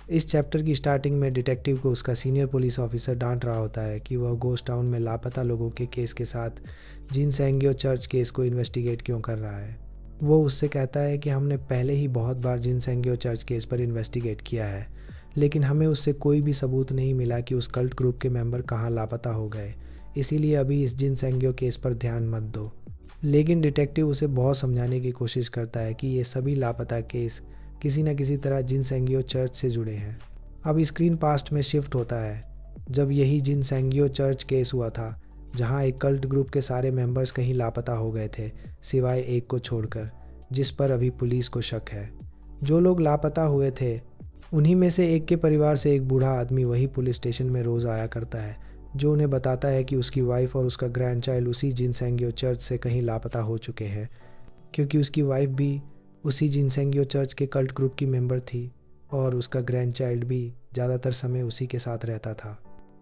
इस चैप्टर की स्टार्टिंग में डिटेक्टिव को उसका सीनियर पुलिस ऑफिसर डांट रहा होता है कि वह घोस्ट टाउन में लापता लोगों के केस के साथ जिन सेंगियो चर्च केस को इन्वेस्टिगेट क्यों कर रहा है। वो उससे कहता है कि हमने पहले ही बहुत बार जिन सेंगियो चर्च केस पर इन्वेस्टिगेट किया है, लेकिन हमें उससे कोई भी सबूत नहीं मिला कि उस कल्ट ग्रुप के मेंबर कहाँ लापता हो गए, इसीलिए अभी इस जिन सेंगियो केस पर ध्यान मत दो। लेकिन डिटेक्टिव उसे बहुत समझाने की कोशिश करता है कि ये सभी लापता केस किसी न किसी तरह जिन सेंगियो चर्च से जुड़े हैं। अब स्क्रीन पास्ट में शिफ्ट होता है जब यही जिन सेंगियो चर्च केस हुआ था, जहां एक कल्ट ग्रुप के सारे मेंबर्स कहीं लापता हो गए थे सिवाय एक को छोड़कर, जिस पर अभी पुलिस को शक है। जो लोग लापता हुए थे उन्हीं में से एक के परिवार से एक बूढ़ा आदमी वही पुलिस स्टेशन में रोज़ आया करता है, जो उन्हें बताता है कि उसकी वाइफ और उसका ग्रैंड चाइल्ड उसी जिन सेंगियो चर्च से कहीं लापता हो चुके हैं, क्योंकि उसकी वाइफ भी उसी जिन सेंगियो चर्च के कल्ट ग्रुप की मेंबर थी और उसका ग्रैंड चाइल्ड भी ज़्यादातर समय उसी के साथ रहता था।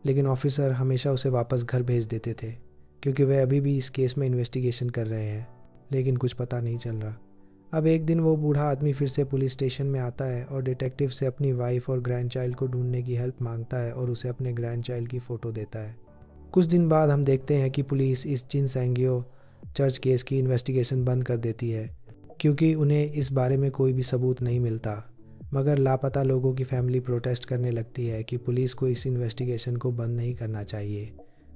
लेकिन ऑफिसर हमेशा उसे वापस घर भेज देते थे क्योंकि वे अभी भी इस केस में इन्वेस्टिगेशन कर रहे हैं, लेकिन कुछ पता नहीं चल रहा। अब एक दिन वो बूढ़ा आदमी फिर से पुलिस स्टेशन में आता है और डिटेक्टिव से अपनी वाइफ और ग्रैंड चाइल्ड को ढूंढने की हेल्प मांगता है और उसे अपने ग्रैंड चाइल्ड की फ़ोटो देता है। कुछ दिन बाद हम देखते हैं कि पुलिस इस जिन सेंगियो चर्च केस की इन्वेस्टिगेशन बंद कर देती है क्योंकि उन्हें इस बारे में कोई भी सबूत नहीं मिलता। मगर लापता लोगों की फैमिली प्रोटेस्ट करने लगती है कि पुलिस को इस इन्वेस्टिगेशन को बंद नहीं करना चाहिए।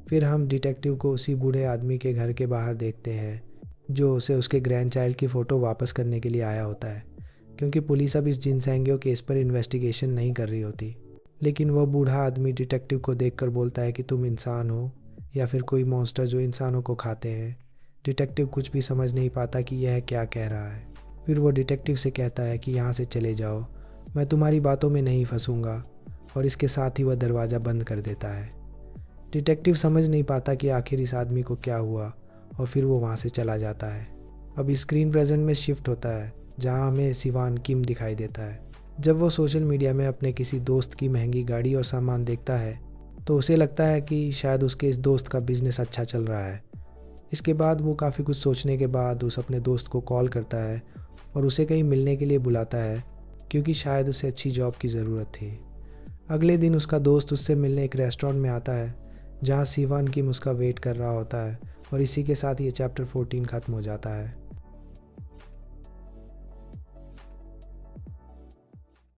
फिर हम डिटेक्टिव को उसी बूढ़े आदमी के घर के बाहर देखते हैं जो उसे उसके ग्रैंड चाइल्ड की फ़ोटो वापस करने के लिए आया होता है, क्योंकि पुलिस अब इस जिन सेंगियो केस पर इन्वेस्टिगेशन नहीं कर रही होती। लेकिन वह बूढ़ा आदमी डिटेक्टिव को देखकर बोलता है कि तुम इंसान हो या फिर कोई मॉन्स्टर जो इंसानों को खाते हैं। डिटेक्टिव कुछ भी समझ नहीं पाता कि यह क्या कह रहा है। फिर वो डिटेक्टिव से कहता है कि यहाँ से चले जाओ, मैं तुम्हारी बातों में नहीं फंसूंगा, और इसके साथ ही वह दरवाज़ा बंद कर देता है। डिटेक्टिव समझ नहीं पाता कि आखिर इस आदमी को क्या हुआ और फिर वो वहाँ से चला जाता है। अब स्क्रीन प्रेजेंट में शिफ्ट होता है जहाँ हमें सिवान किम दिखाई देता है। जब वो सोशल मीडिया में अपने किसी दोस्त की महंगी गाड़ी और सामान देखता है तो उसे लगता है कि शायद उसके इस दोस्त का बिजनेस अच्छा चल रहा है। इसके बाद वो काफ़ी कुछ सोचने के बाद उस अपने दोस्त को कॉल करता है और उसे कहीं मिलने के लिए बुलाता है क्योंकि शायद उसे अच्छी जॉब की ज़रूरत थी। अगले दिन उसका दोस्त उससे मिलने एक रेस्टोरेंट में आता है जहाँ सिवान किम उसका वेट कर रहा होता है, और इसी के साथ ये चैप्टर 14 ख़त्म हो जाता है।